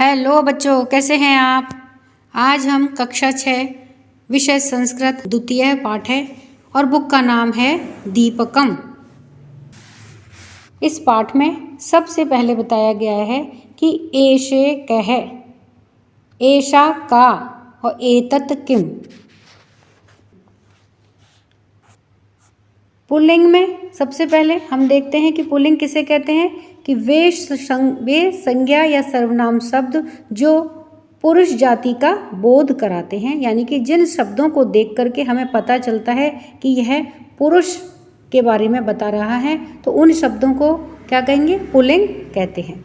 Hello बच्चों, कैसे हैं आप। आज हम कक्षा 6 विषय संस्कृत द्वितीय पाठ है और बुक का नाम है दीपकम। इस पाठ में सबसे पहले बताया गया है कि एषे कह, एषा का और एतत् किम। पुल्लिंग में सबसे पहले हम देखते हैं कि पुल्लिंग किसे कहते हैं कि वे संज्ञा या सर्वनाम शब्द जो पुरुष जाति का बोध कराते हैं, यानी कि जिन शब्दों को देख करके हमें पता चलता है कि यह पुरुष के बारे में बता रहा है, तो उन शब्दों को क्या कहेंगे, पुल्लिंग कहते हैं।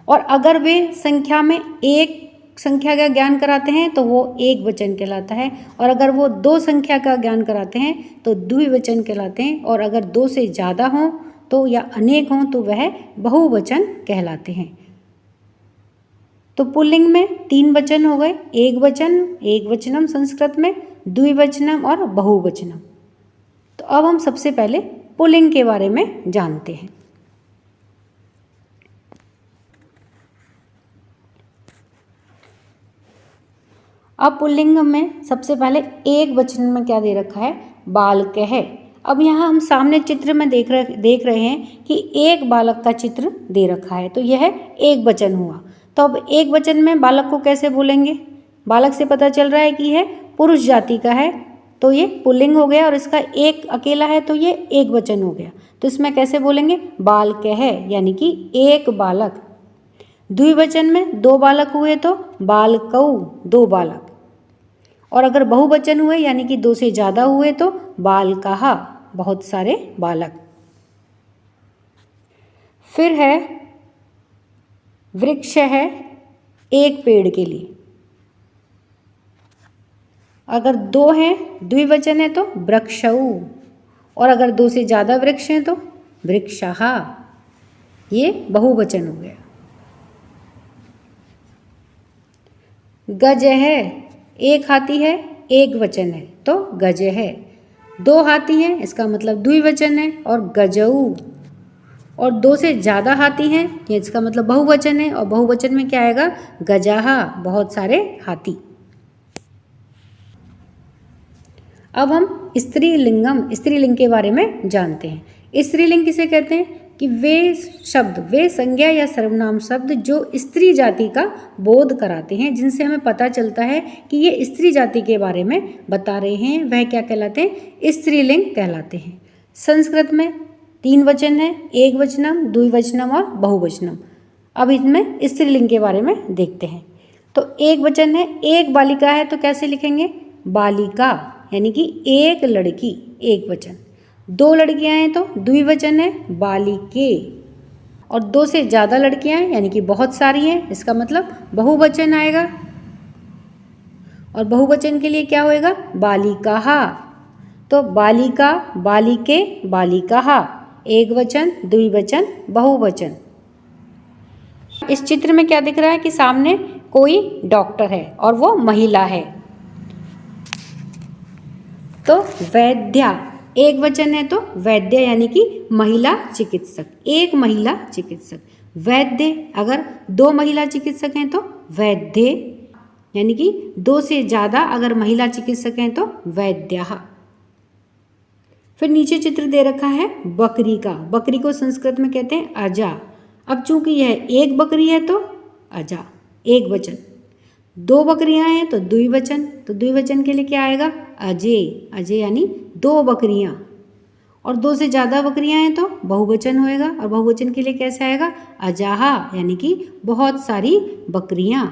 और अगर वे संख्या में एक संख्या का ज्ञान कराते हैं तो वो एक वचन कहलाता है, और अगर वो दो संख्या का ज्ञान कराते हैं तो द्विवचन कहलाते हैं, और अगर दो से ज़्यादा हों तो या अनेक हों तो वह बहुवचन कहलाते हैं। तो पुल्लिंग में 3 वचन हो गए, एक वचन, एक वचनम संस्कृत में, द्विवचनम और बहुवचनम। तो अब हम सबसे पहले पुल्लिंग के बारे में जानते हैं। अब पुल्लिंग में सबसे पहले एक वचन में क्या दे रखा है, बालकः। अब यहाँ हम सामने चित्र में देख रहे हैं कि एक बालक का चित्र दे रखा है, तो यह एक वचन हुआ। तो अब एक वचन में बालक को कैसे बोलेंगे, बालक से पता चल रहा है कि यह पुरुष जाति का है, तो ये पुल्लिंग हो गया, और इसका एक अकेला है तो ये एक वचन हो गया। तो इसमें कैसे बोलेंगे, बालकः, यानी कि एक बालक। द्विवचन में 2 बालक हुए तो बालकौ, 2 बालक। और अगर बहुवचन हुए यानी कि 2 से ज़्यादा हुए तो बालकाः, बहुत सारे बालक। फिर है वृक्ष है, एक पेड़ के लिए। अगर 2 हैं, द्विवचन है तो वृक्षौ, और अगर 2 से ज़्यादा वृक्ष हैं तो वृक्षाः, ये बहुवचन हो गया। गज है, एक हाथी है, एक वचन है तो गज है। 2 हाथी हैं, इसका मतलब द्विवचन है, और गजऊ। और 2 से ज़्यादा हाथी हैं, ये इसका मतलब बहुवचन है, और बहुवचन में क्या आएगा, गजाः, बहुत सारे हाथी। अब हम स्त्रीलिंग के बारे में जानते हैं। स्त्रीलिंग किसे कहते हैं कि वे शब्द, वे संज्ञा या सर्वनाम शब्द जो स्त्री जाति का बोध कराते हैं, जिनसे हमें पता चलता है कि ये स्त्री जाति के बारे में बता रहे हैं, वह क्या कहलाते हैं, स्त्रीलिंग कहलाते हैं। संस्कृत में 3 वचन है, एक वचनम, द्विवचनम और बहुवचनम। अब इसमें स्त्रीलिंग के बारे में देखते हैं। तो एक वचन है, एक बालिका है तो कैसे लिखेंगे, बालिका, यानी कि एक लड़की, एक वचन। 2 लड़कियां हैं तो द्विवचन है, बालिके। और 2 से ज़्यादा लड़कियां हैं यानी कि बहुत सारी हैं, इसका मतलब बहुवचन आएगा। और बहुवचन के लिए क्या होएगा, बालिकाः। तो बालिका, बालिके, बालिकाः, एक वचन, द्विवचन, बहुवचन। इस चित्र में क्या दिख रहा है कि सामने कोई डॉक्टर है और वो महिला है, तो वैद्या, एक वचन है तो वैद्य, यानी कि महिला चिकित्सक, एक महिला चिकित्सक। वैद्य, अगर 2 महिला चिकित्सक हैं तो वैद्ये, यानी कि 2 से ज़्यादा अगर महिला चिकित्सक हैं तो वैद्याः। फिर नीचे चित्र दे रखा है बकरी का। बकरी को संस्कृत में कहते हैं अजा। अब चूंकि यह एक बकरी है तो अजा, एक वचन। 2 बकरियां हैं तो द्विवचन, तो द्विवचन के लिए क्या आएगा, अजय, अजय यानी 2 बकरियां। और 2 से ज़्यादा बकरियां हैं तो बहुवचन होएगा, और बहुवचन के लिए कैसे आएगा, अजाः, यानी कि बहुत सारी बकरियां।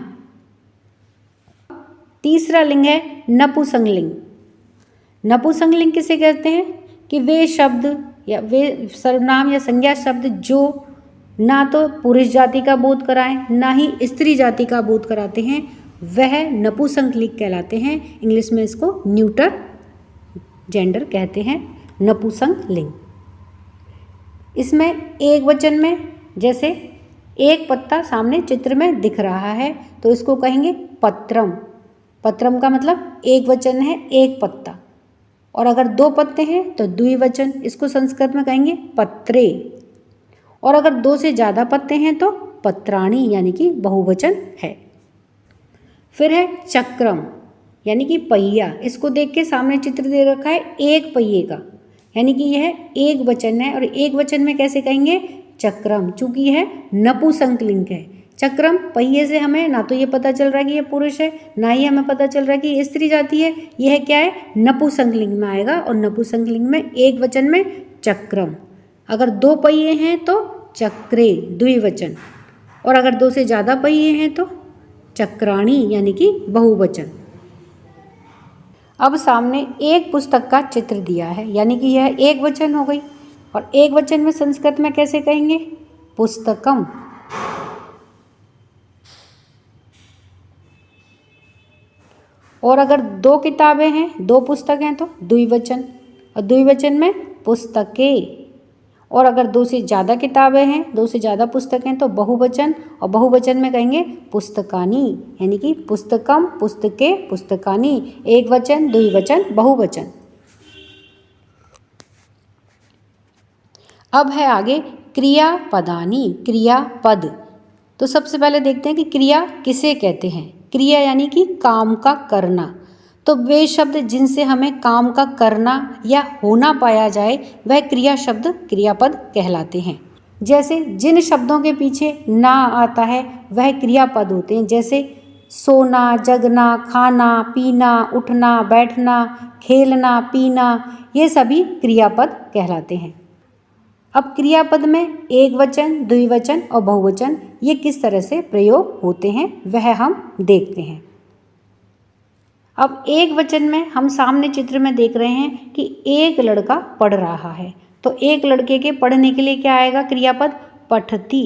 तीसरा लिंग है नपुंसकलिंग। नपुंसकलिंग किसे कहते हैं कि वे शब्द या वे सर्वनाम या संज्ञा शब्द जो ना तो पुरुष जाति का बोध कराएं ना ही स्त्री जाति का बोध कराते हैं, वह नपुंसकलिंग कहलाते हैं। इंग्लिश में इसको न्यूटर जेंडर कहते हैं, नपुंसकलिंग। इसमें एक वचन में, जैसे एक पत्ता सामने चित्र में दिख रहा है तो इसको कहेंगे पत्रम। पत्रम का मतलब एक वचन है, एक पत्ता। और अगर 2 पत्ते हैं तो द्विवचन, इसको संस्कृत में कहेंगे पत्रे। और अगर 2 से ज़्यादा पत्ते हैं तो पत्राणि यानी कि बहुवचन है। फिर है चक्रम यानी कि पहिया। इसको देख के सामने चित्र दे रखा है एक पहिए का, यानी कि यह एक वचन है। और एक वचन में कैसे कहेंगे? चक्रम, चूंकि यह नपुंसकलिंग है। चक्रम पहिए से हमें ना तो ये पता चल रहा है कि ये पुरुष है, ना ही हमें पता चल रहा है कि ये स्त्री जाति है। यह क्या है? नपुंसकलिंग में आएगा, और नपुंसकलिंग में एक वचन में चक्रम। अगर दो पहिए हैं तो चक्रे द्विवचन, और अगर दो से ज़्यादा पहिए हैं तो चक्राणी यानी कि बहुवचन। अब सामने एक पुस्तक का चित्र दिया है, यानी कि यह एक वचन हो गई। और एक वचन में संस्कृत में कैसे कहेंगे? पुस्तकम। और अगर दो किताबें हैं, दो पुस्तक हैं तो द्विवचन, और द्विवचन में पुस्तके। और अगर दो से ज़्यादा किताबें हैं, दो से ज़्यादा पुस्तक हैं तो बहुवचन, और बहुवचन में कहेंगे पुस्तकानी, यानी कि पुस्तकम, पुस्तके, पुस्तकानी। एक वचन, द्विवचन, बहुवचन। अब है आगे क्रियापदानी, क्रियापद। तो सबसे पहले देखते हैं कि क्रिया किसे कहते हैं। क्रिया यानी कि काम का करना। तो वे शब्द जिनसे हमें काम का करना या होना पाया जाए वह क्रिया शब्द क्रियापद कहलाते हैं। जैसे जिन शब्दों के पीछे ना आता है वह क्रियापद होते हैं, जैसे सोना, जगना, खाना, पीना, उठना, बैठना, खेलना, पीना, ये सभी क्रियापद कहलाते हैं। अब क्रियापद में एक वचन, द्विवचन और बहुवचन ये किस तरह से प्रयोग होते हैं वह हम देखते हैं। अब एक वचन में हम सामने चित्र में देख रहे हैं कि एक लड़का पढ़ रहा है। तो एक लड़के के पढ़ने के लिए क्या आएगा? क्रियापद पठती,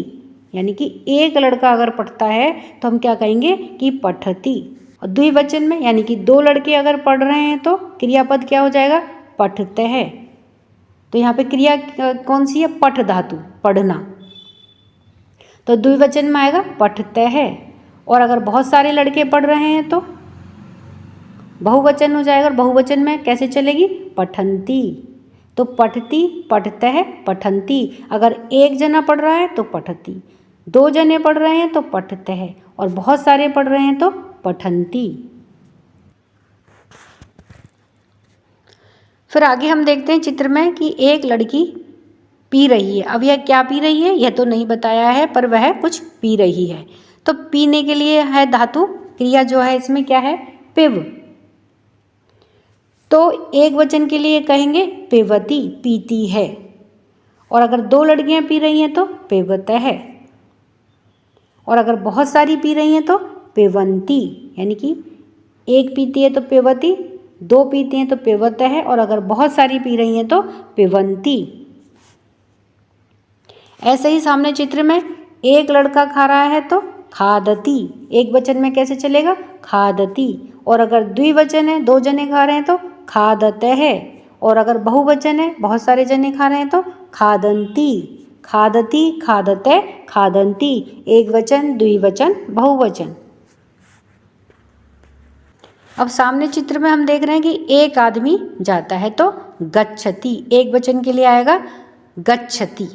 यानी कि एक लड़का अगर पढ़ता है तो हम क्या कहेंगे कि पठती। और द्विवचन में यानी कि दो लड़के अगर पढ़ रहे हैं तो क्रियापद क्या हो जाएगा? पठतः। तो यहाँ पे क्रिया कौन सी है? पठ धातु, पढ़ना। तो द्विवचन में आएगा पठतः। और अगर बहुत सारे लड़के पढ़ रहे हैं तो बहुवचन हो जाएगा। और बहुवचन में कैसे चलेगी? पठंती। तो पठती, पठतः, पठंती। अगर एक जना पढ़ रहा है तो पठती, दो जने पढ़ रहे हैं तो पठतः, और बहुत सारे पढ़ रहे हैं तो पठंती। फिर आगे हम देखते हैं चित्र में कि एक लड़की पी रही है। अब यह क्या पी रही है यह तो नहीं बताया है, पर वह कुछ पी रही है। तो पीने के लिए है धातु, क्रिया जो है इसमें क्या है? पिब। तो एक वचन के लिए कहेंगे पिबती, पीती है। और अगर दो लड़कियां पी रही हैं तो पिबतः है। और अगर बहुत सारी पी रही हैं तो पिबंती, यानी कि एक पीती है तो पिबती, दो पीती हैं तो पिबतः है, और अगर बहुत सारी पी रही हैं तो पिबंती। ऐसे ही सामने चित्र में एक लड़का खा रहा है तो खादती। एक वचन में कैसे चलेगा? खादती। और अगर द्विवचन है, दो जने खा रहे हैं तो खादतः। और अगर बहुवचन है, बहुत सारे जने खा रहे हैं तो खादंती। खादती, खादतः, खादंती। एक वचन, द्विवचन, बहुवचन। अब सामने चित्र में हम देख रहे हैं कि एक आदमी जाता है तो गच्छति। एक वचन के लिए आएगा गच्छति,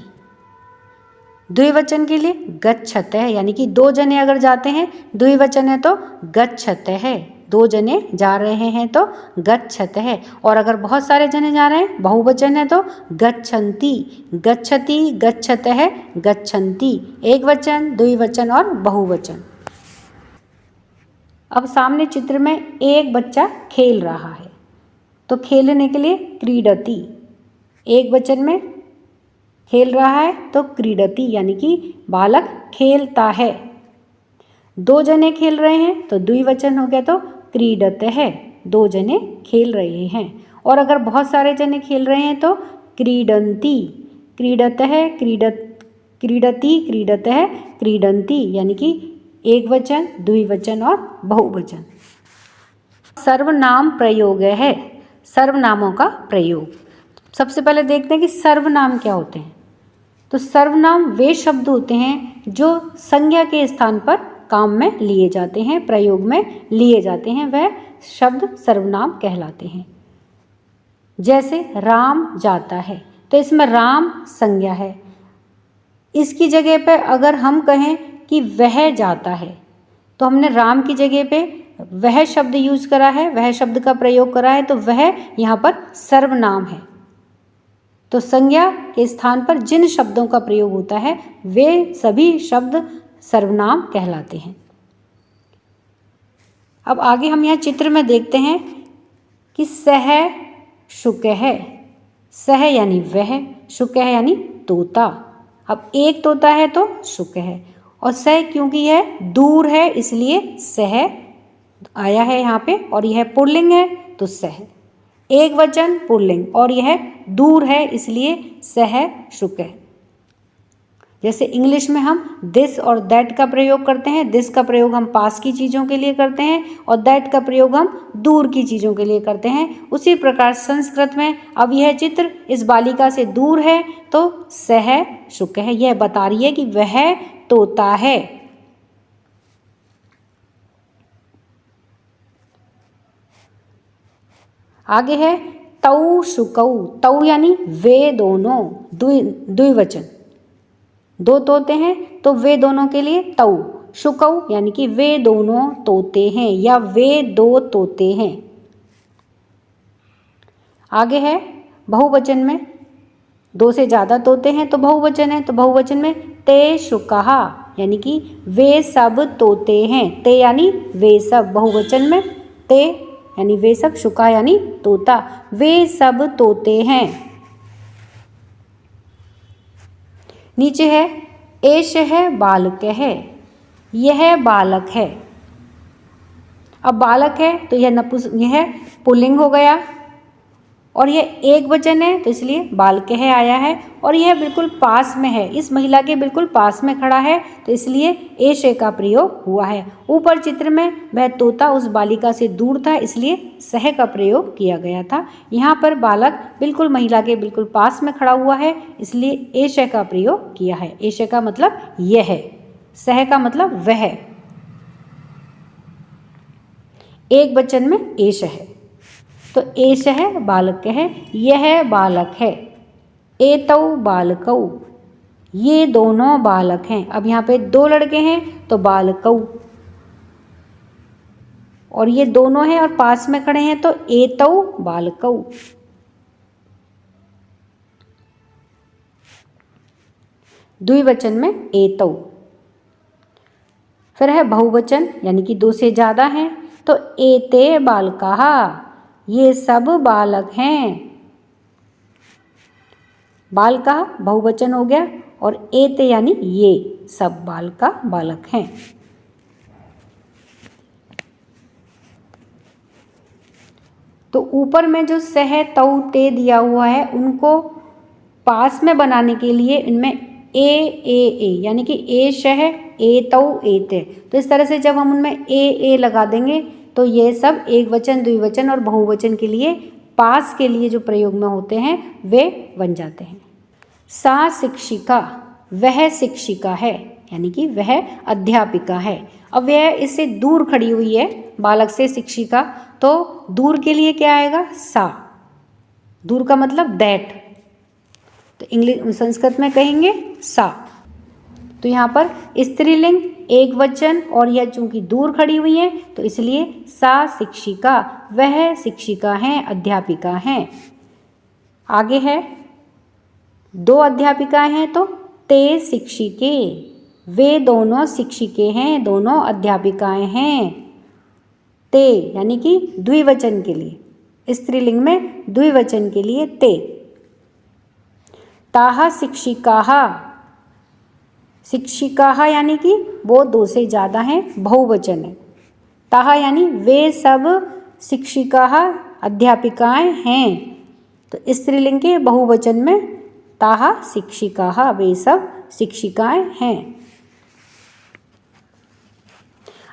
द्विवचन के लिए गच्छतः, यानी कि दो जने अगर जाते हैं, द्विवचन है तो गच्छतः, दो जने जा रहे हैं तो गच्छतः। और अगर बहुत सारे जने जा रहे हैं, बहुवचन है तो गच्छन्ति, गच्छति, गच्छतः, गच्छन्ति। एक वचन, द्विवचन और बहुवचन। अब सामने चित्र में एक बच्चा खेल रहा है तो खेलने के लिए क्रीडति। एक वचन में खेल रहा है तो क्रीडति, यानी कि बालक खेलता है। दो जने खेल रहे हैं तो द्विवचन हो गया तो क्रीडतः, दो जने खेल रहे हैं। और अगर बहुत सारे जने खेल रहे हैं तो क्रीडन्ति, क्रीडतः, क्रीडति, क्रीडतः, क्रीडन्ति, यानी कि एक वचन, द्विवचन और बहुवचन। सर्वनाम प्रयोग है, सर्वनामों का प्रयोग। सबसे पहले देखते हैं कि सर्वनाम क्या होते हैं। तो सर्वनाम वे शब्द होते हैं जो संज्ञा के स्थान पर काम में लिए जाते हैं, प्रयोग में लिए जाते हैं, वह शब्द सर्वनाम कहलाते हैं। जैसे राम जाता है तो इसमें राम संज्ञा है। इसकी जगह पर अगर हम कहें कि वह जाता है, तो हमने राम की जगह पे वह शब्द यूज करा है, वह शब्द का प्रयोग करा है, तो वह यहाँ पर सर्वनाम है। तो संज्ञा के स्थान पर जिन शब्दों का प्रयोग होता है वे सभी शब्द सर्वनाम कहलाते हैं। अब आगे हम यहाँ चित्र में देखते हैं कि सह शुक है। सह यानी वह, शुक है यानी तोता। अब एक तोता है तो शुक है, और सह क्योंकि यह दूर है इसलिए सह आया है यहाँ पे, और यह पुल्लिंग है तो सह। एक वचन पुल्लिंग और यह दूर है इसलिए सह शुक है। जैसे इंग्लिश में हम दिस और दैट का प्रयोग करते हैं, दिस का प्रयोग हम पास की चीज़ों के लिए करते हैं और दैट का प्रयोग हम दूर की चीज़ों के लिए करते हैं। उसी प्रकार संस्कृत में अब यह चित्र इस बालिका से दूर है तो सह शुक है, यह बता रही है कि वह तोता है। आगे है तौ शुकौ। तौ यानी वे दोनों, द्विवचन, दो तोते हैं तो वे दोनों के लिए तौ। शुकौ यानी कि वे दोनों तोते हैं या वे दो तोते हैं। आगे है बहुवचन में, दो से ज़्यादा तोते हैं तो बहुवचन है, तो बहुवचन में ते शुकहा यानी कि वे सब तोते हैं। ते यानी वे सब, बहुवचन में ते यानी वे सब, शुका यानी तोता, वे सब तोते हैं। नीचे है एष है बालक है, यह बालक है। अब बालक है तो यह पुल्लिंग हो गया, और यह एक वचन है तो इसलिए बालकः आया है, और यह बिल्कुल पास में है, इस महिला के बिल्कुल पास में खड़ा है तो इसलिए एषे का प्रयोग हुआ है। ऊपर चित्र में वह तोता उस बालिका से दूर था इसलिए सह का प्रयोग किया गया था। यहाँ पर बालक बिल्कुल महिला के बिल्कुल पास में खड़ा हुआ है इसलिए एषे का प्रयोग किया है। एषे का मतलब यह, सह का मतलब वह, एक वचन में एष है तो एष है बालक है, यह बालक है। एतौ बालकौ, ये दोनों बालक हैं। अब यहाँ पे दो लड़के हैं तो बालकौ, और ये दोनों हैं और पास में खड़े हैं तो एतौ बालकौ। द्विवचन में एतौ। फिर है बहुवचन यानी कि दो से ज़्यादा हैं तो एते बालकाः, ये सब बालक हैं। बालका बहुवचन हो गया और एते यानी ये सब बालका बालक हैं। तो ऊपर में जो सह तौ ते दिया हुआ है उनको पास में बनाने के लिए इनमें ए यानी कि ए शह ए तौ एते, तो इस तरह से जब हम उनमें ए लगा देंगे तो ये सब एक वचन, द्विवचन और बहुवचन के लिए पास के लिए जो प्रयोग में होते हैं वे बन जाते हैं। सा शिक्षिका, वह शिक्षिका है यानी कि वह अध्यापिका है। अब वह इससे दूर खड़ी हुई है बालक से, शिक्षिका, तो दूर के लिए क्या आएगा? सा। दूर का मतलब दैट, तो इंग्लिश संस्कृत में कहेंगे सा। तो यहाँ पर स्त्रीलिंग एक वचन और यह चूंकि दूर खड़ी हुई है तो इसलिए सा शिक्षिका, वह शिक्षिका हैं, अध्यापिका हैं। आगे है दो अध्यापिकाएं हैं तो ते शिक्षिके, वे दोनों शिक्षिके हैं, दोनों अध्यापिकाएं हैं। ते यानी कि द्विवचन के लिए, स्त्रीलिंग में द्विवचन के लिए ते। ताहा शिक्षिकाः, शिक्षिकाः यानी कि वो दो से ज़्यादा हैं, बहुवचन है। ताहा यानी वे सब शिक्षिकाः अध्यापिकाएं हैं, तो स्त्रीलिंग के बहुवचन में ताहा शिक्षिकाः, वे सब शिक्षिकाएं हैं।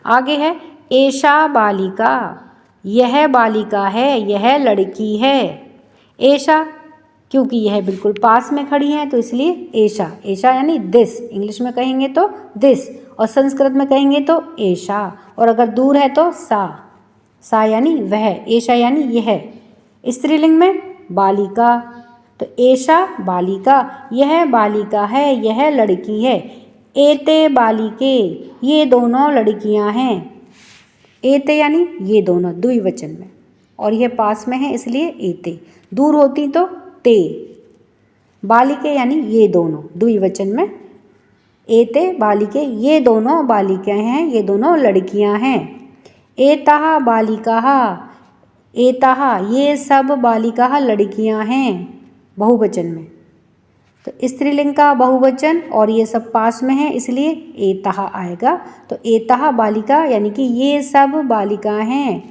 आगे है एषा बालिका, यह बालिका है, यह लड़की है। एषा क्योंकि यह बिल्कुल पास में खड़ी है तो इसलिए एषा। एषा यानी दिस, इंग्लिश में कहेंगे तो दिस और संस्कृत में कहेंगे तो एषा, और अगर दूर है तो सा। सा यानी वह, एषा यानी यह। स्त्रीलिंग में बालिका, तो एषा बालिका, यह बालिका है, यह लड़की है। एते बालिके, ये दोनों लड़कियां हैं। एते यानी ये दोनों, द्विवचन में, और यह पास में है इसलिए एते। दूर होती तो ते। बालिके यानी ये दोनों, द्विवचन में। एते बालिके, ये दोनों बालिकाएं हैं, ये दोनों लड़कियां हैं। एताः बालिकाः, एताः ये सब बालिकाः लड़कियां हैं, बहुवचन में। तो स्त्रीलिंग का बहुवचन और ये सब पास में है इसलिए एताः आएगा। तो एताः बालिका यानी कि ये सब बालिकाएं हैं।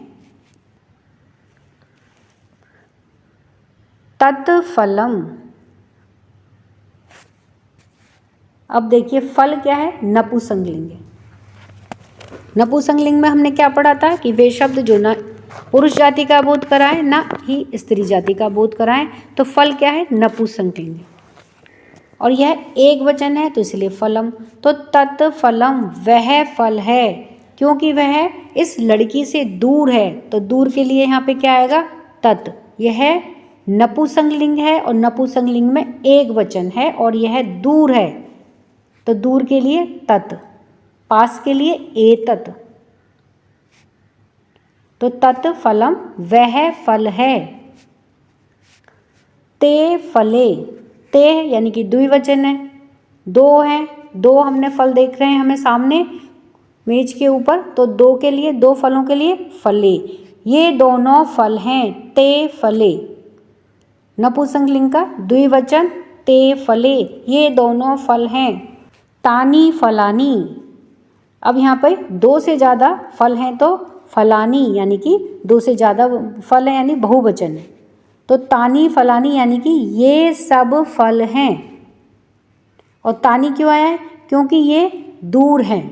तत्फलम, अब देखिए फल क्या है, नपुंसकलिंग है। नपुंसकलिंग में हमने क्या पढ़ा था कि वे शब्द जो ना पुरुष जाति का बोध कराएं ना ही स्त्री जाति का बोध कराएं। तो फल क्या है, नपुंसकलिंग है, और यह एक वचन है तो इसलिए फलम। तो तत्फलम, वह फल है, क्योंकि वह इस लड़की से दूर है तो दूर के लिए यहाँ पे क्या आएगा, तत्। यह नपुंसकलिंग है और नपुंसकलिंग में एक वचन है और यह दूर है तो दूर के लिए तत्, पास के लिए एतत्। तो तत्फलम, वह फल है। ते फले, ते यानी कि द्विवचन है, दो हैं, दो हमने फल देख रहे हैं हमें सामने मेज के ऊपर, तो दो के लिए, दो फलों के लिए फले, ये दोनों फल हैं। ते फले, नपुंसकलिंग का द्विवचन, ते फले, ये दोनों फल हैं। तानी फलानी, अब यहाँ पे दो से ज़्यादा फल हैं तो फलानी यानी कि दो से ज़्यादा फल है यानी बहुवचन है। तो तानी फलानी यानी कि ये सब फल हैं। और तानी क्यों आया है, क्योंकि ये दूर हैं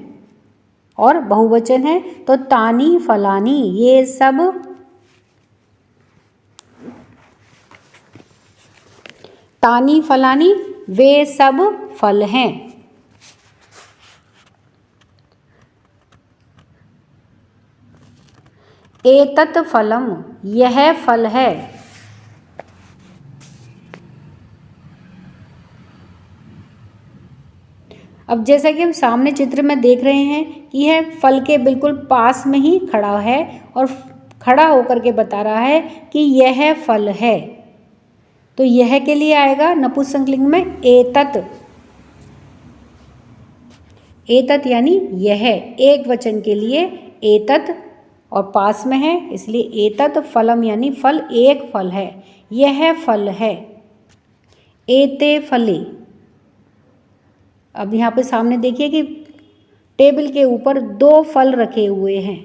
और बहुवचन है। तो तानी फलानी, ये सब, तानी फलानी वे सब फल हैं। एतत् फलम, यह फल है। अब जैसा कि हम सामने चित्र में देख रहे हैं कि यह फल के बिल्कुल पास में ही खड़ा है और खड़ा होकर के बता रहा है कि यह फल है। तो यह के लिए आएगा नपुंसकलिंग में एतत्। एतत् यानी यह, एक वचन के लिए एतत् और पास में है इसलिए एतत् फलम यानी फल, एक फल है, यह फल है। एते फले, अब यहाँ पे सामने देखिए कि टेबल के ऊपर दो फल रखे हुए हैं,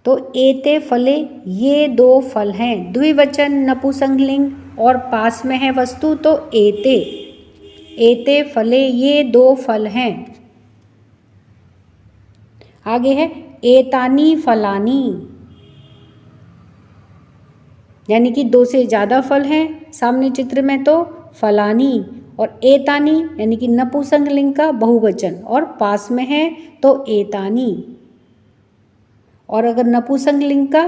तो एते फले, ये दो फल हैं। द्विवचन, नपुंसकलिंग और पास में है वस्तु तो एते। एते फले, ये दो फल हैं। आगे है एतानी फलानी, यानी कि दो से ज़्यादा फल हैं सामने चित्र में तो फलानी। और एतानी यानी कि नपुंसकलिंग का बहुवचन और पास में है तो एतानी। और अगर नपुंसकलिंग का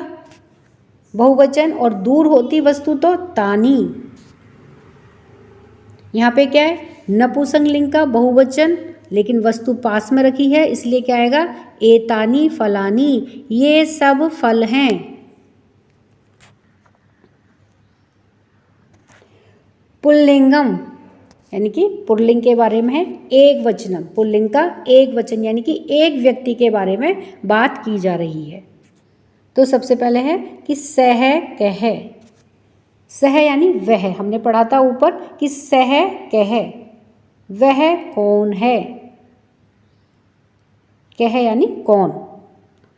बहुवचन और दूर होती वस्तु तो तानी। यहाँ पे क्या है, नपुंसकलिंग का बहुवचन लेकिन वस्तु पास में रखी है इसलिए क्या आएगा, एतानी फलानी, ये सब फल हैं। पुल्लिंगम यानी कि पुल्लिंग के बारे में है, एक वचनम, पुल्लिंग का एक वचन यानी कि एक व्यक्ति के बारे में बात की जा रही है। तो सबसे पहले है कि सह कह। सह यानी वह, हमने पढ़ा था ऊपर कि सह कह, वह कौन है। कह यानी कौन,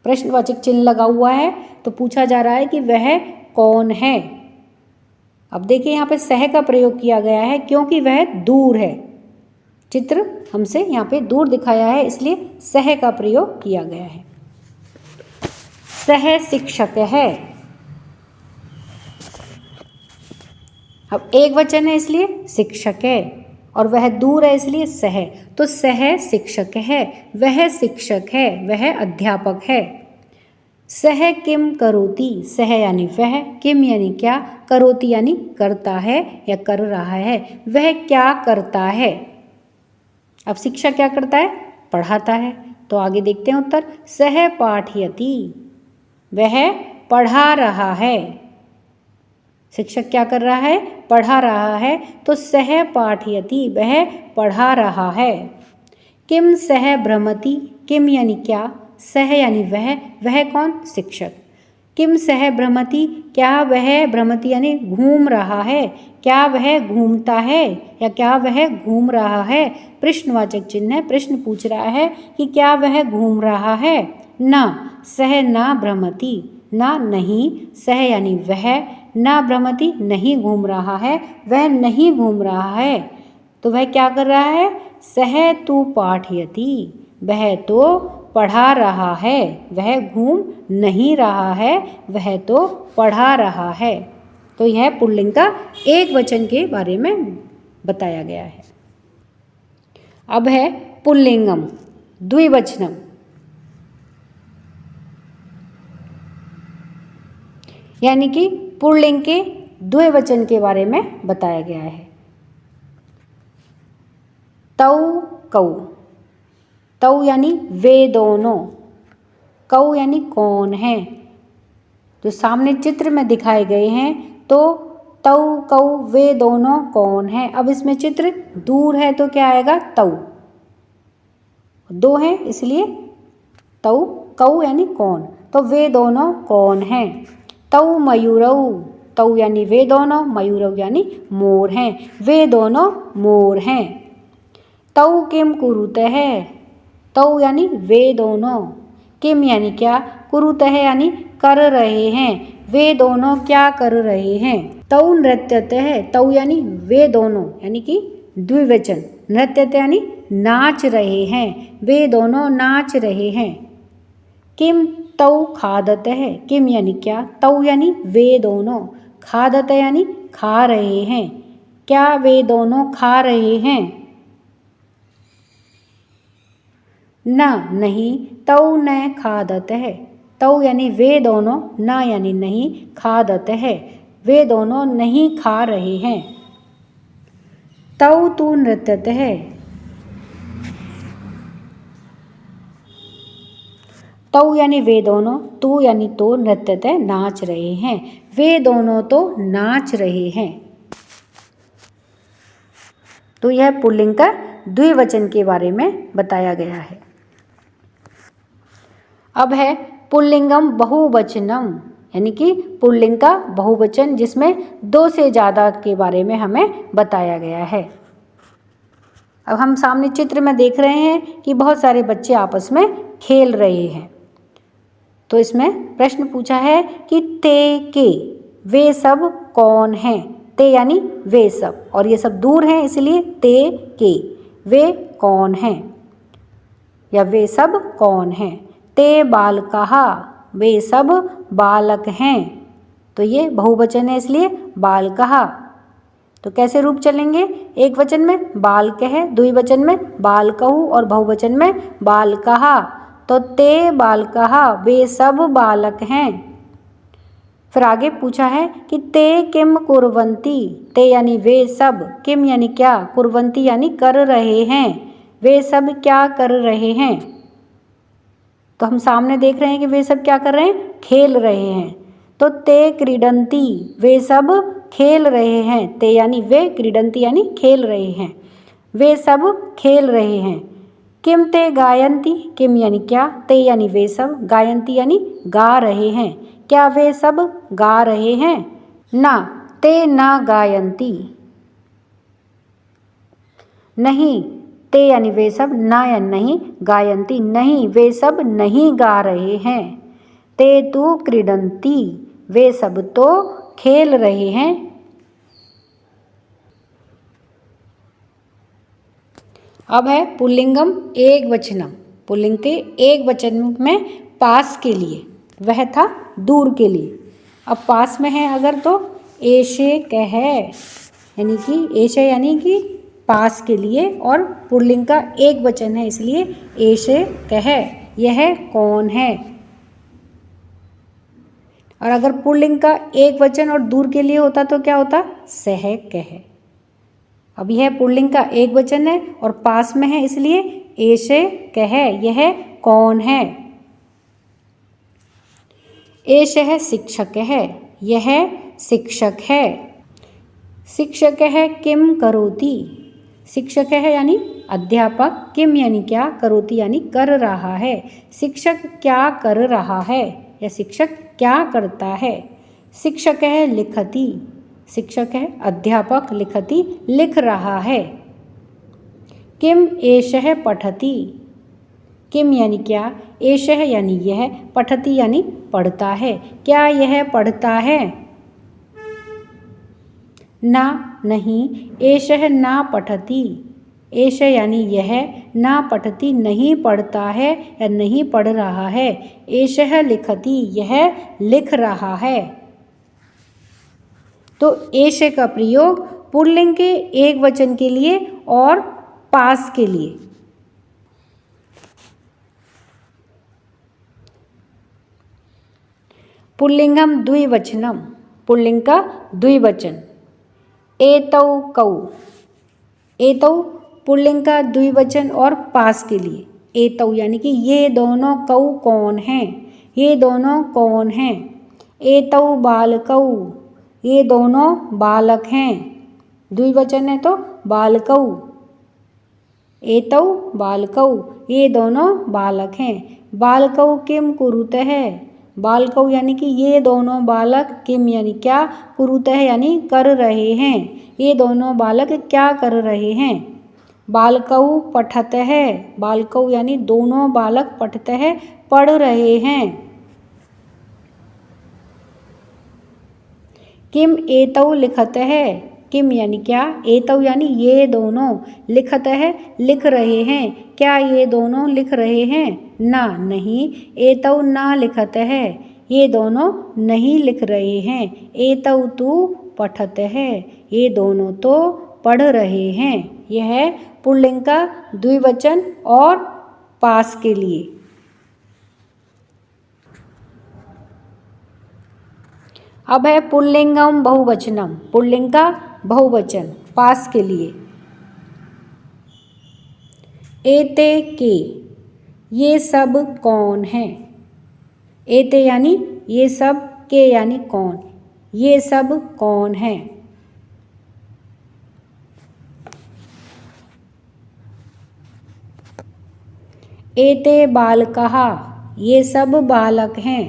प्रश्नवाचक चिन्ह लगा हुआ है तो पूछा जा रहा है कि वह कौन है। अब देखिए यहाँ पे सह का प्रयोग किया गया है क्योंकि वह दूर है। चित्र हमसे यहाँ पे दूर दिखाया है इसलिए सह का प्रयोग किया गया है। सह शिक्षक है, अब एक वचन है इसलिए शिक्षक है और वह दूर है इसलिए सह। तो सह शिक्षक है, वह शिक्षक है, वह अध्यापक है। सह किम करोति, सह यानी वह, किम यानी क्या, करोति यानी करता है या कर रहा है, वह क्या करता है। अब शिक्षक क्या करता है? पढ़ाता है। तो आगे देखते हैं उत्तर। सह पाठयति, वह पढ़ा रहा है। शिक्षक क्या कर रहा है? पढ़ा रहा है। तो सह पाठयति, वह पढ़ा रहा है। किम सह भ्रमति, किम यानी क्या, सह यानी वह कौन? शिक्षक। किम सह भ्रमति, क्या वह, भ्रमति यानी घूम रहा है, क्या वह घूमता है या क्या वह घूम रहा है? प्रश्नवाचक चिन्ह है, प्रश्न पूछ रहा है कि क्या वह घूम रहा है? ना, सह ना भ्रमति, ना नहीं, सह यानी वह, ना भ्रमति नहीं घूम रहा है, वह नहीं घूम रहा है। तो वह क्या कर रहा है? सह तु पाठयति, वह तो पढ़ा रहा है, वह घूम नहीं रहा है, वह तो पढ़ा रहा है। तो यह पुल्लिंग का एक वचन के बारे में बताया गया है। अब है पुल्लिंगम द्विवचनम, यानी कि पुल्लिंग के द्विवचन के बारे में बताया गया है। तौ कौ, तौ यानी वे दोनों, कौ यानी कौन है। जो सामने चित्र में दिखाए गए हैं तो तौ कौ वे दोनों कौन है। अब इसमें चित्र दूर है तो क्या आएगा? तौ, दो है इसलिए तौ, कौ यानी कौन, तो वे दोनों कौन है। तौ मयूरौ, तौ यानी वे दोनों, मयूरौ यानी मोर हैं, वे दोनों मोर हैं। तौ किम कुरुतः, तौ यानी वे दोनों, किम यानी क्या, कुरुतः यानी कर रहे हैं, वे दोनों क्या कर रहे हैं। तौ नृत्यतः, तौ यानी वे दोनों यानी कि द्विवचन, नृत्यतः यानी नाच रहे हैं, वे दोनों नाच रहे हैं। किम तौ खादतः, किम यानी क्या, तौ यानी वे दोनों, खादतः यानी खा रहे हैं, क्या वे दोनों खा रहे हैं। ना नहीं, तौ न खादतः, तौ यानी वे दोनों, ना यानी नहीं, खादतः वे दोनों नहीं खा रहे हैं। तौ तु नृत्यतः, तौ यानी वे दोनों, तू यानी तो, नृत्यतः नाच रहे हैं, वे दोनों तो नाच रहे हैं। तो यह पुल्लिंग का द्विवचन के बारे में बताया गया है। अब है पुल्लिंगम बहुवचनम, यानी कि पुल्लिंग का बहुवचन जिसमें दो से ज़्यादा के बारे में हमें बताया गया है। अब हम सामने चित्र में देख रहे हैं कि बहुत सारे बच्चे आपस में खेल रहे हैं। तो इसमें प्रश्न पूछा है कि ते के, वे सब कौन हैं। ते यानी वे सब, और ये सब दूर हैं इसलिए ते के, वे कौन हैं या वे सब कौन हैं। ते बालकाः, वे सब बालक हैं, तो ये बहुवचन है इसलिए बालकाः। तो कैसे रूप चलेंगे? एक वचन में बालकः, द्विवचन में बालकौ और बहुवचन में बालकाः। तो ते बालकाः, वे सब बालक हैं। फिर आगे पूछा है कि ते किम कुर्वन्ति, ते यानी वे सब, किम यानी क्या, कुर्वन्ति यानी कर रहे हैं, वे सब क्या कर रहे हैं। तो हम सामने देख रहे हैं कि वे सब क्या कर रहे हैं? खेल रहे हैं। तो ते क्रीडन्ति, वे सब खेल रहे हैं, ते यानी वे, क्रीडन्ति यानी खेल रहे हैं, वे सब खेल रहे हैं। किम ते गायन्ति, किम यानी क्या, ते यानी वे सब, गायन्ति यानी गा रहे हैं, क्या वे सब गा रहे हैं। ना, ते ना गायन्ति, नहीं, ते यानी वे सब, ना या नहीं, गायन्ति नहीं, वे सब नहीं गा रहे हैं। ते तु क्रीडन्ति, वे सब तो खेल रहे हैं। अब है पुल्लिंगम एक वचनम, पुल्लिंग के एक वचन में पास के लिए, वह था दूर के लिए। अब पास में है अगर तो एषे कह, यानी कि एषे यानी कि पास के लिए, और पुल्लिंग का एक वचन है इसलिए एषे कह, यह कौन है। और अगर पुल्लिंग का एक वचन और दूर के लिए होता तो क्या होता? सह कह। अब यह पुल्लिंग का एक वचन है और पास में है, इसलिए एषे कह, यह कौन है। एषः शिक्षक है, यह शिक्षक है। शिक्षक है किम करोति, शिक्षक है यानी अध्यापक, किम यानी क्या, करोति यानी कर रहा है। शिक्षक क्या कर रहा है या शिक्षक क्या करता है। शिक्षक है लिखति, शिक्षक है अध्यापक, लिखति लिख रहा है। किम एषः पठति, किम यानी क्या, एषः यानी यह, पठति यानी पढ़ता है। क्या यह पढ़ता है। ना नहीं, एषः ना पठति, एष यानी यह, ना पठति नहीं पढ़ता है या नहीं पढ़ रहा है। एषः लिखति, यह लिख रहा है। तो एष का प्रयोग पुल्लिंग के एक वचन के लिए और पास के लिए। पुल्लिंगम द्विवचनम, पुल्लिंग का द्विवचन। एतौ कौ, एतौ पुल्लिंग का द्विवचन और पास के लिए। एतौ यानी कि ये दोनों कौ कौन हैं, ये दोनों कौन हैं। एतौ बालकौ, ये दोनों बालक हैं, द्विवचन है तो बालकौ। एतौ बालकौ, ये दोनों बालक हैं। बालकौ किम कुरुतः, बालकौ यानी कि ये दोनों बालक, किम यानी क्या, कुरुतः यानी कर रहे हैं, ये दोनों बालक क्या कर रहे हैं। बालकौ पठतः, बालकौ यानी दोनों बालक, पठतः पढ़ रहे हैं। किम एतौ लिखतः, किम यानी क्या, एतौ यानी ये दोनों, लिखतः लिख रहे हैं, क्या ये दोनों लिख रहे हैं। ना नहीं, एतौ ना लिखतः, ये दोनों नहीं लिख रहे हैं। एतौ तु पठतः, ये दोनों तो पढ़ रहे हैं। यह पुल्लिंग का द्विवचन और पास के लिए। अब है पुल्लिंगम बहुवचनम, पुल्लिंग का बहुवचन पास के लिए। एते के, ये सब कौन है। एते यानी ये सब, के यानी कौन, ये सब कौन है। एते बालकः, ये सब बालक हैं,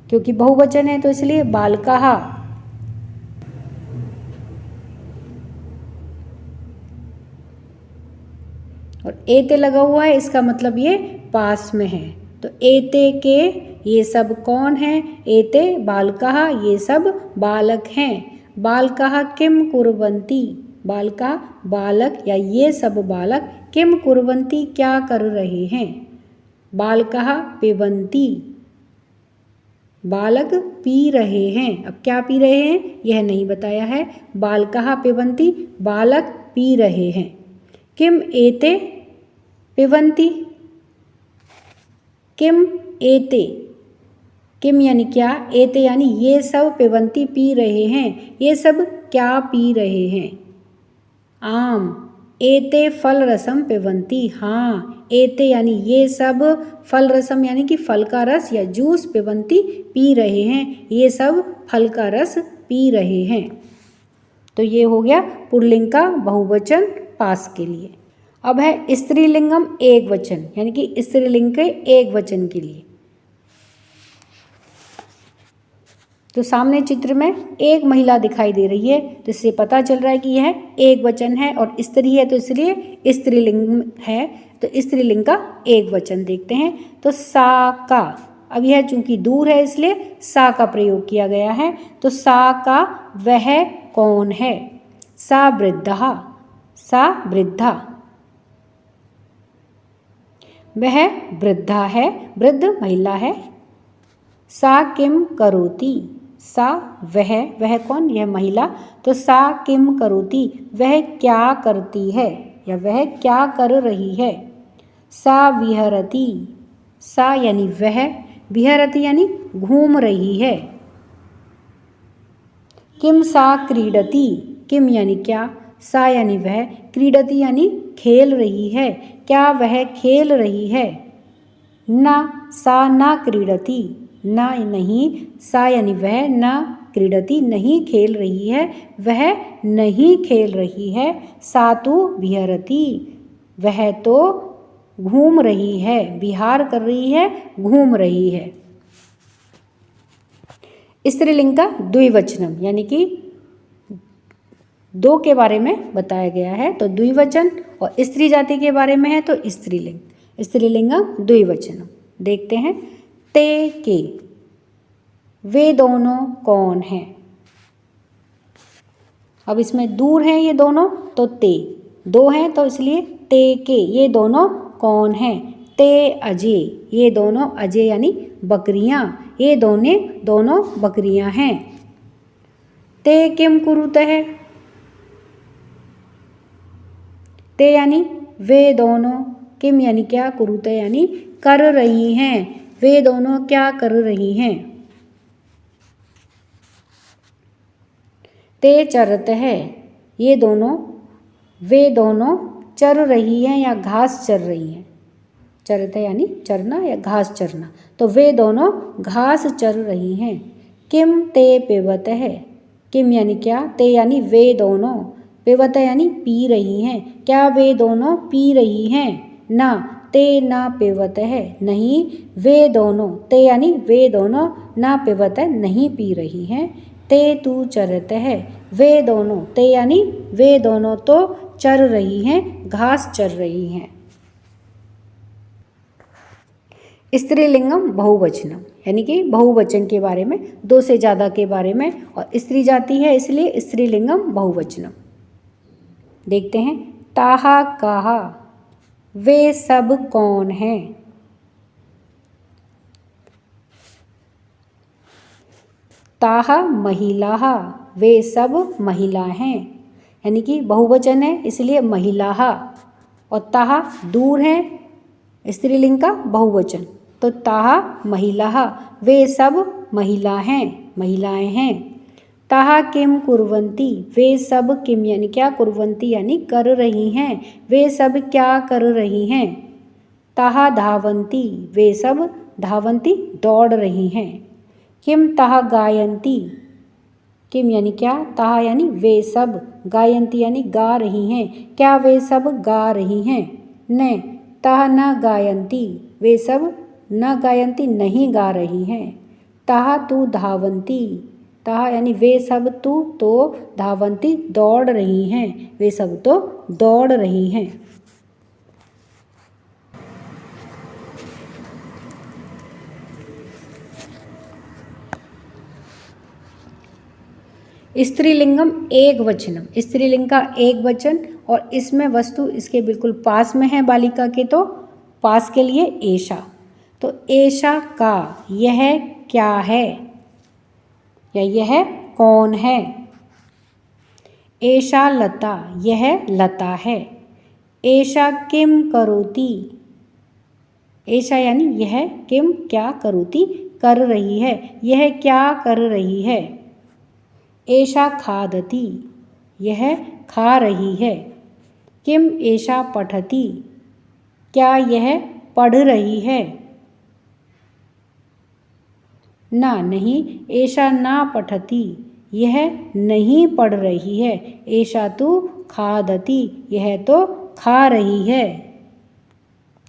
क्योंकि बहुवचन है तो इसलिए बालकः। और एते लगा हुआ है, इसका मतलब ये पास में है। तो एते के, ये सब कौन है। एते बालकः, ये सब बालक हैं। बालकः किम कुर्वन्ति, बालका बालक या ये सब बालक, किम कुर्वन्ति क्या कर रहे हैं। बालकः पिबन्ति, बालक पी रहे हैं। अब क्या पी रहे हैं यह नहीं बताया है। बालकः पिबन्ति, बालक पी रहे हैं। किम एते पिबन्ति, किम एते, किम यानी क्या, एते यानी ये सब, पिबन्ति पी रहे हैं, ये सब क्या पी रहे हैं। आम, एते फल रसम पिबन्ति, हाँ एते यानी ये सब, फल रसम यानी कि फल का रस या जूस, पिबन्ति पी रहे हैं, ये सब फल का रस पी रहे हैं। तो ये हो गया पुल्लिंग का बहुवचन पास के लिए। अब है स्त्रीलिंगम एक वचन, यानी कि स्त्रीलिंग के एक वचन के लिए। तो सामने चित्र में एक महिला दिखाई दे रही है, तो इससे पता चल रहा है कि यह एक वचन है और स्त्री है तो इसलिए स्त्रीलिंग है। तो स्त्रीलिंग का एक वचन देखते हैं। तो सा का, अब यह चूंकि दूर है इसलिए सा का प्रयोग किया गया है। तो सा का वह कौन है। सा वृद्धा, सा वृद्धा, वह वृद्धा है, वृद्ध महिला है। सा किम करोति, सा वह कौन, यह महिला। तो सा किम करोति, वह क्या करती है या वह क्या कर रही है। सा विहरति, सा यानी वह, विहरति यानी घूम रही है। किम सा क्रीडति, किम यानी क्या, सा यानी वह, क्रीडति यानी खेल रही है, क्या वह खेल रही है। न सा न क्रीडति, न नहीं, सा यानी वह, न क्रीडति नहीं खेल रही है, वह नहीं खेल रही है। सा तु विहरति, वह तो घूम रही है, विहार कर रही है, घूम रही है। स्त्रीलिंग का द्विवचनम यानी कि दो के बारे में बताया गया है, तो द्विवचन, और स्त्री जाति के बारे में है तो स्त्रीलिंग। स्त्रीलिंगम द्विवचनम। देखते हैं, ते के, वे दोनों कौन हैं। अब इसमें दूर हैं ये दोनों तो ते, दो हैं तो इसलिए ते के, ये दोनों कौन हैं। ते अजय, ये दोनों अजय यानी बकरियां, ये दोनों बकरियां हैं। ते किम कुरुतः, ते यानी वे दोनों, किम यानी क्या, कुरुतः यानी कर रही हैं, वे दोनों क्या कर रही हैं। ते चरतः, ये दोनों, वे दोनों चर रही हैं या घास चर रही हैं। चरतः यानी चरना या घास चरना, तो वे दोनों घास चर रही हैं। किम ते पिबतः, किम यानी क्या, ते यानी वे दोनों, पिबत यानी पी रही हैं, क्या वे दोनों पी रही हैं। ना, ते ना पिबतः, नहीं वे दोनों, ते यानी वे दोनों, ना पिबतः नहीं पी रही हैं। ते तु चरतः, वे दोनों, ते यानी वे दोनों तो चर रही हैं, घास चर रही हैं। स्त्रीलिंगम बहुवचनम यानी कि बहुवचन के बारे में, दो से ज़्यादा के बारे में, और स्त्री जाति है इसलिए स्त्रीलिंगम बहुवचनम। देखते हैं, ताहा काहा, वे सब कौन हैं। ताहा महिलाहा, वे सब महिला हैं, यानी कि बहुवचन है इसलिए महिलाहा, और ताहा दूर है, स्त्रीलिंग का बहुवचन, तो ताहा महिलाहा, वे सब महिला हैं, महिलाएं हैं। ताहा किम कुर्वन्ति, वे सब किम यानी क्या, कुर्वन्ति यानी कर रही हैं, वे सब क्या कर रही हैं। ताहा धावन्ति, वे सब धावन्ति दौड़ रही हैं। किम ताहा गायन्ति, किम यानी क्या, ताहा यानी वे सब, गायन्ति यानी गा रही हैं, क्या वे सब गा रही हैं। न ताहा न गायन्ति, वे सब न गायन्ति नहीं गा रही हैं। ताहा तु धावन्ति, ताहा यानी वे सब, तु तो धावन्ति दौड़ रही हैं, वे सब तो दौड़ रही हैं। स्त्रीलिंगम एक वचनम, स्त्रीलिंग का एक वचन, और इसमें वस्तु इसके बिल्कुल पास में है बालिका के, तो पास के लिए एषा, तो एषा का, यह क्या है या यह कौन है। एषा लता, यह लता है। एषा किम करोति, एषा यानी यह, किम क्या, करोति कर रही है, यह क्या कर रही है। एषा खादति, यह खा रही है। किम एषा पठति, क्या यह पढ़ रही है। ना नहीं, एषा ना पठति, यह नहीं पढ़ रही है। एषा तु खादति, यह तो खा रही है।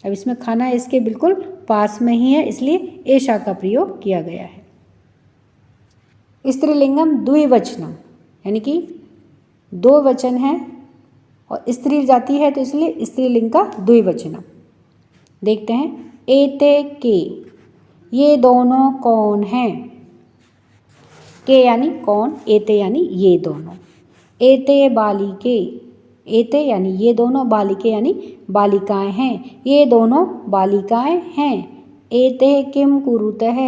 अब इसमें खाना इसके बिल्कुल पास में ही है इसलिए एषा का प्रयोग किया गया है। स्त्रीलिंगम द्विवचनम यानी कि दो वचन है और स्त्री जाति है तो इसलिए स्त्रीलिंग का द्विवचनम। देखते हैं, एते के, ये दोनों कौन हैं। के यानी कौन, एते यानी ये दोनों। एते बालिके, एते यानी ये दोनों, बालिके यानी बालिकाएं हैं, ये दोनों बालिकाएं हैं। एते किम कुरुतः,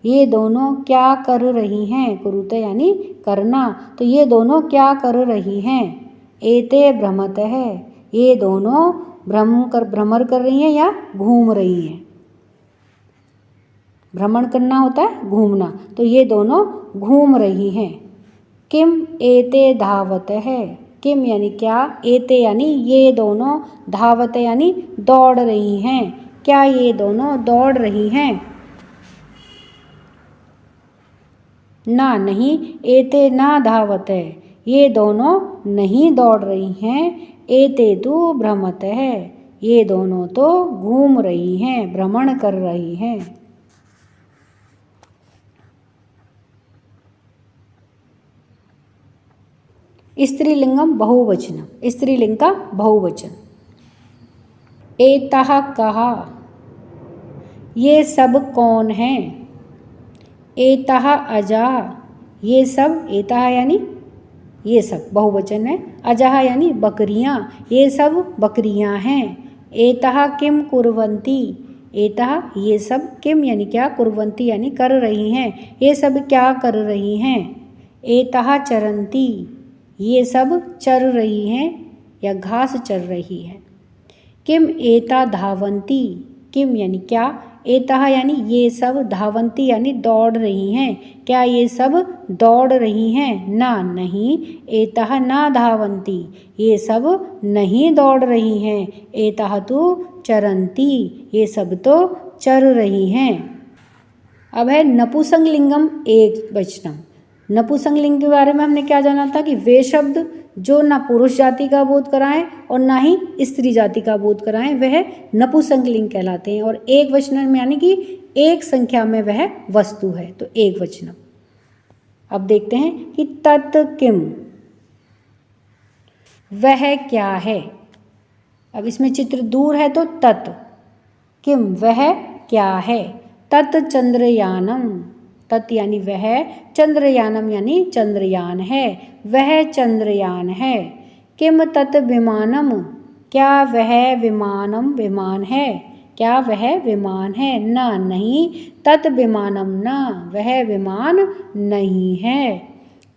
ये दोनों क्या कर रही हैं। कुरुतः यानी करना, तो ये दोनों क्या कर रही हैं। एते भ्रमतः, ये दोनों भ्रमण कर रही हैं या घूम रही हैं। भ्रमण करना होता है घूमना, तो ये दोनों घूम रही हैं। किम एते धावतः, किम यानी क्या, एते यानी ये दोनों, धावते यानी दौड़ रही हैं, क्या ये दोनों दौड़ रही हैं। ना नहीं, एते ना धावते, ये दोनों नहीं दौड़ रही हैं, एते तु भ्रमते है, ये दोनों तो घूम रही हैं, भ्रमण कर रही हैं। स्त्रीलिंगम बहुवचनम, स्त्रीलिंग का बहुवचन। एतः कहा, ये सब कौन हैं। एतः अजा, ये सब, एतः यानी ये सब बहुवचन है, अजह यानी बकरियां, ये सब बकरियां हैं। एतः किम कुर्वन्ति, एतः ये सब, किम यानी क्या, कुर्वन्ति यानी कर रही हैं, ये सब क्या कर रही हैं। एतः चरन्ति, ये सब चर रही हैं या घास चर रही है। किम एता धावन्ति, किम यानी क्या, एतः यानी ये सब, धावन्ति यानी दौड़ रही हैं, क्या ये सब दौड़ रही हैं। ना नहीं, एतः ना धावन्ति, ये सब नहीं दौड़ रही हैं। एतः तु चरन्ति, ये सब तो चर रही हैं। अब है नपुंसकलिंगम एकवचनम। नपुंसकलिंग के बारे में हमने क्या जाना था कि वे शब्द जो ना पुरुष जाति का बोध कराएं और ना ही स्त्री जाति का बोध कराएं वह नपुंसकलिंग कहलाते हैं, और एक वचन में यानी कि एक संख्या में वह वस्तु है, तो एक वचन। अब देखते हैं कि तत् किम, वह क्या है। अब इसमें चित्र दूर है तो तत्, किम वह क्या है। तत् चंद्रयानम, तत् यानी वह, चंद्रयानम यानी चंद्रयान है, वह चंद्रयान है। किम तत् विमानम, क्या वह विमानम विमान है, क्या वह विमान है। ना नहीं, तत् विमानम ना, वह विमान नहीं है।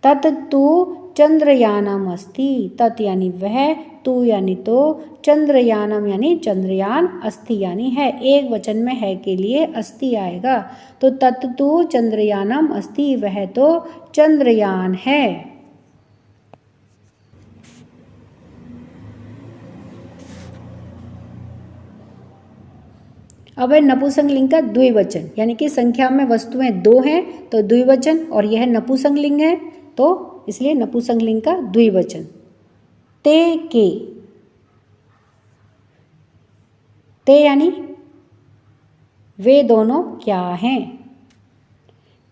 तत् तु चंद्रयानम अस्ति, तत् यानी वह, तु यानी तो, चंद्रयानम यानी चंद्रयान, अस्ति यानी है, एक वचन में है के लिए अस्ति आएगा, तो तत् तु चंद्रयानम अस्ति, वह तो चंद्रयान है। अब है नपुंसकलिंग का द्विवचन, यानी कि संख्या में वस्तुएं दो हैं तो द्विवचन, और यह नपुंसकलिंग है तो इसलिए नपुंसकलिंग का द्विवचन। ते के, ते यानी वे दोनों क्या हैं।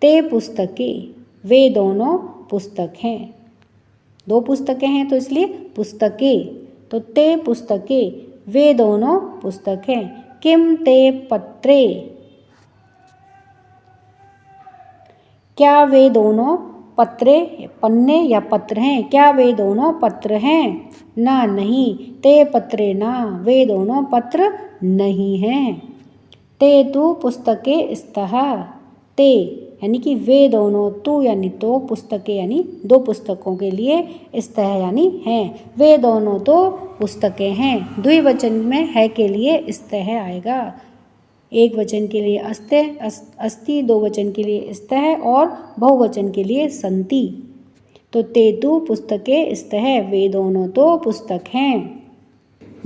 ते पुस्तकें, वे दोनों पुस्तक हैं, दो पुस्तकें हैं तो इसलिए पुस्तकें, तो ते पुस्तकें, वे दोनों पुस्तक हैं। किम ते पत्रे, क्या वे दोनों पत्रे, पन्ने या पत्र हैं, क्या वे दोनों पत्र हैं। ना नहीं, ते पत्रे ना, वे दोनों पत्र नहीं हैं। ते तु पुस्तकें स्तः, ते यानी कि वे दोनों, तु यानी तो, पुस्तकें यानी दो पुस्तकों के लिए, स्तः यानी हैं, वे दोनों तो पुस्तकें हैं। द्विवचन में है के लिए स्तः आएगा, एक वचन के लिए अस्ते अस्ति, दो वचन के लिए स्तः और बहुवचन के लिए सन्ति। तो ते तु पुस्तकें स्तः, वे दोनों तो पुस्तक हैं।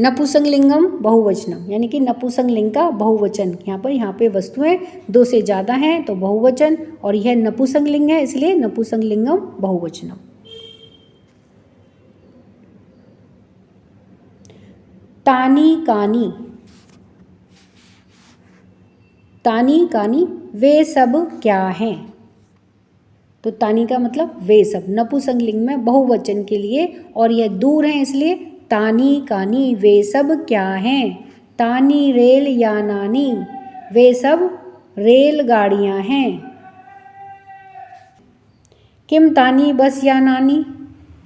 नपुंसकलिंगम बहुवचनम, यानी कि नपुंसकलिंग का बहुवचन, यहाँ पे वस्तुएं दो से ज़्यादा हैं तो बहुवचन, और यह नपुंसकलिंग है इसलिए नपुंसकलिंगम बहुवचनम। तानी कानी, तानी कानी वे सब क्या हैं। तो तानी का मतलब वे सब, नपुंसकलिंग में बहुवचन के लिए, और यह दूर हैं इसलिए तानी कानी वे सब क्या हैं। तानी रेल यानानी, वे सब रेलगाड़ियाँ हैं। किम तानी बस यानानी,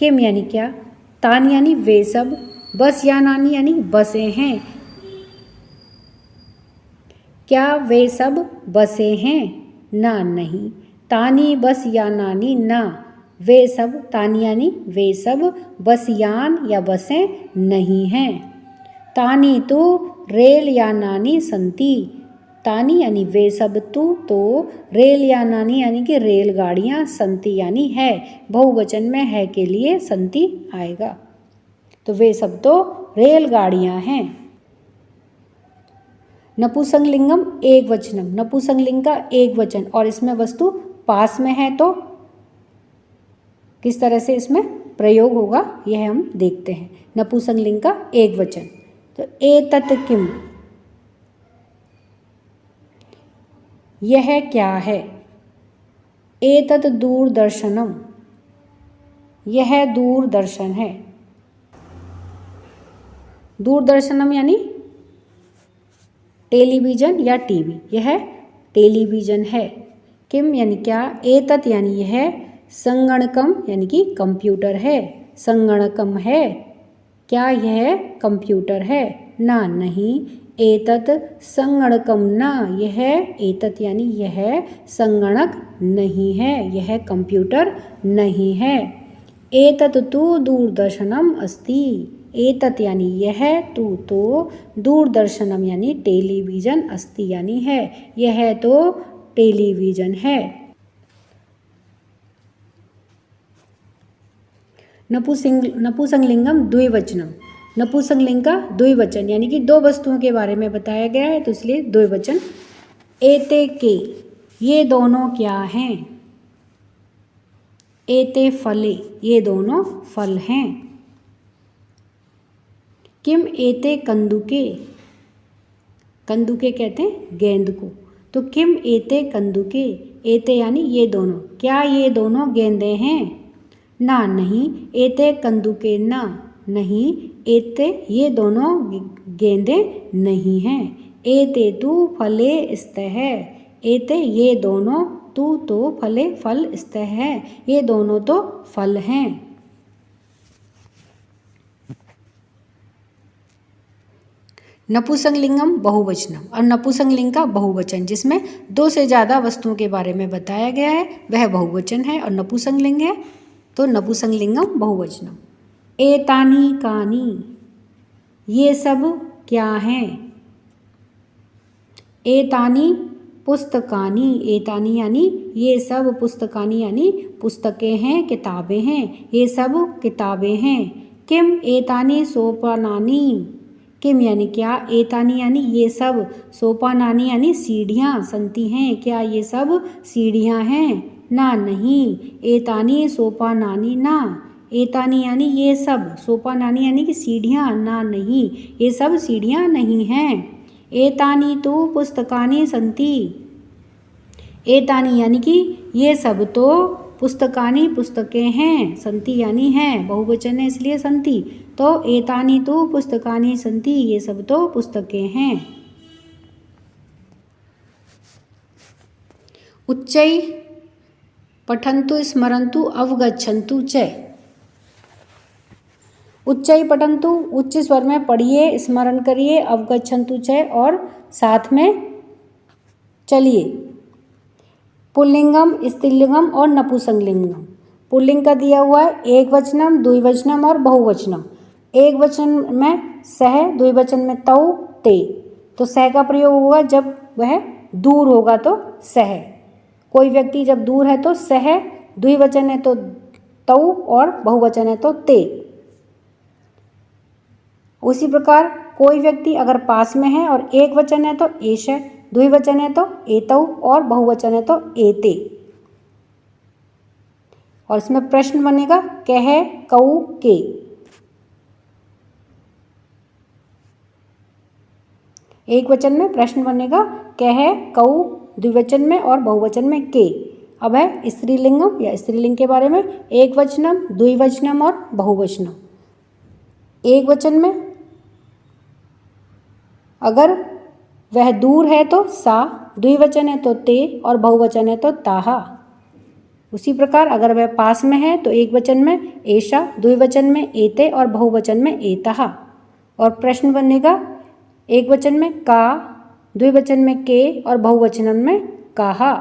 किम यानी क्या, तानी यानी वे सब, बस यानानी यानी बसें हैं, क्या वे सब बसें हैं। ना नहीं, तानी बस यानानी ना, वे सब, तानी यानी वे सब, बस यान या बसें नहीं हैं। तानी तो रेल यानानी सन्ति, तानी यानी वे सब, तु तो रेल यानानी यानी कि रेलगाड़ियाँ, सन्ति यानी है, बहुवचन में है के लिए सन्ति आएगा। तो वे सब तो रेलगाड़ियाँ हैं। नपुंसकलिंगम एक वचनम, नपुंसकलिंग का एक वचन और इसमें वस्तु पास में है तो किस तरह से इसमें प्रयोग होगा यह हम देखते हैं। नपुंसकलिंग का एक वचन, तो एतत् किम, यह क्या है। एतत् दूरदर्शनम, यह दूरदर्शन है। दूरदर्शनम यानी टेलीविज़न या टीवी, यह टेलीविज़न है। किम यानी क्या, एतत् यानी यह, संगणकम यानी कि कंप्यूटर है। संगणकम है क्या, यह कंप्यूटर है। ना नहीं, एतत् संगणकम न, यह एतत् यानी यह संगणक नहीं है, यह कंप्यूटर नहीं है। एतत् तु दूरदर्शनम अस्ति, एतत् यानी यह, तु तो दूरदर्शनम यानी टेलीविज़न, अस्ति यानी है, यह तो टेलीविज़न है। नपुंसकलिंगम द्विवचनम, नपुंसकलिंग का द्विवचन यानी कि दो वस्तुओं के बारे में बताया गया है तो इसलिए द्विवचन। एते के, ये दोनों क्या हैं। एते फले, ये दोनों फल हैं। किम एते कंदुके, कंदुके कहते हैं गेंद को, तो किम एते कंदुके, एते यानी ये दोनों, क्या ये दोनों गेंदे हैं। ना नहीं, एते कंदुके ना, नहीं एते ये दोनों गेंदे नहीं हैं। एते तु फले स्तः, एते ये दोनों, तु तो फले फल स्तः है, ये दोनों तो फल हैं। नपुंसकलिंगम बहुवचनम, और नपुंसकलिंग का बहुवचन जिसमें दो से ज़्यादा वस्तुओं के बारे में बताया गया है वह बहुवचन है और नपुंसकलिंग है, तो नपुंसकलिंगम बहुवचनम। एतानि कानि, ये सब क्या हैं। एतानि पुस्तकानि, एतानि यानी ये सब, पुस्तकानि यानी पुस्तकें हैं, किताबें हैं, ये सब किताबें हैं। किम एतानि सोपानानि, किम यानी क्या, एतानि यानी ये सब, सोपानानि यानी सीढ़ियाँ, संति हैं, क्या ये सब सीढ़ियाँ हैं। ना नहीं, एतानि सोपानानि ना, एतानि यानी ये सब, सोपानानि यानी कि सीढ़ियाँ, ना नहीं ये सब सीढ़ियाँ नहीं हैं। एतानि तु पुस्तकानि सन्ति, एतानि यानी कि ये सब तो पुस्तकानि पुस्तकें हैं, सन्ति यानी हैं, बहुवचन है इसलिए सन्ति, तो एतानि तु पुस्तकानि सन्ति, ये सब तो पुस्तकें हैं। उच्चै पठन्तु स्मरन्तु अवगच्छन्तु च, उच्चै पठन्तु, उच्च स्वर में पढ़िए, स्मरण करिए, अवगच्छन्तु च और साथ में चलिए। पुल्लिंगम, स्त्रीलिंगम और नपुंसकलिंगम। पुल्लिंग का दिया हुआ है एक वचनम, द्विवचनम और बहुवचनम। एक वचन में सह, द्विवचन में तौ ते, तो सह का प्रयोग होगा जब वह दूर होगा तो सह, कोई व्यक्ति जब दूर है तो सह, द्विवचन है तो तौ और बहुवचन है तो ते। उसी प्रकार कोई व्यक्ति अगर पास में है और एक वचन है तो एष, द्विवचन है तो एतौ और बहुवचन है तो एते। और इसमें प्रश्न बनेगा कह कऊ के। एक वचन में प्रश्न बनेगा कह कऊ, द्विवचन में और बहुवचन में के। अब है स्त्रीलिंगम या स्त्रीलिंग के बारे में, एक वचनम, द्विवचनम और बहुवचनम। एक वचन में अगर वह दूर है तो सा, द्विवचन है तो ते और बहुवचन है तो ताहा। उसी प्रकार अगर वह पास में है तो एक वचन में एषा, द्विवचन में एते और बहुवचन में एतहा। और प्रश्न बनेगा एक वचन में का, द्विवचन में के और बहुवचन में काहा।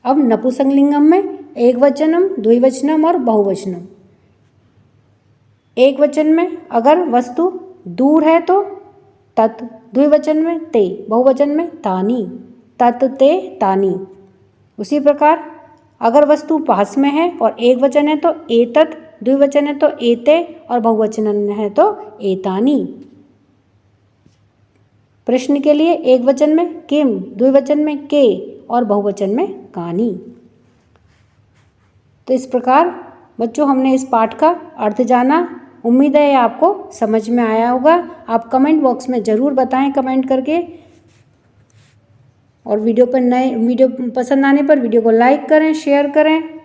अब नपुंसकलिंगम में एक वचनम, द्विवचनम और बहुवचनम। एक वचन में अगर वस्तु दूर है तो तत्, द्विवचन में ते, बहुवचन में तानि, तत् ते तानि। उसी प्रकार अगर वस्तु पास में है और एक वचन है तो एतत् द्विवचन है तो एते और बहुवचन है तो एतानी। प्रश्न के लिए एक वचन में किम, द्विवचन में के और बहुवचन में कानी। तो इस प्रकार बच्चों हमने इस पाठ का अर्थ जाना। उम्मीद है आपको समझ में आया होगा। आप कमेंट बॉक्स में ज़रूर बताएं कमेंट करके, और वीडियो पसंद आने पर वीडियो को लाइक करें, शेयर करें।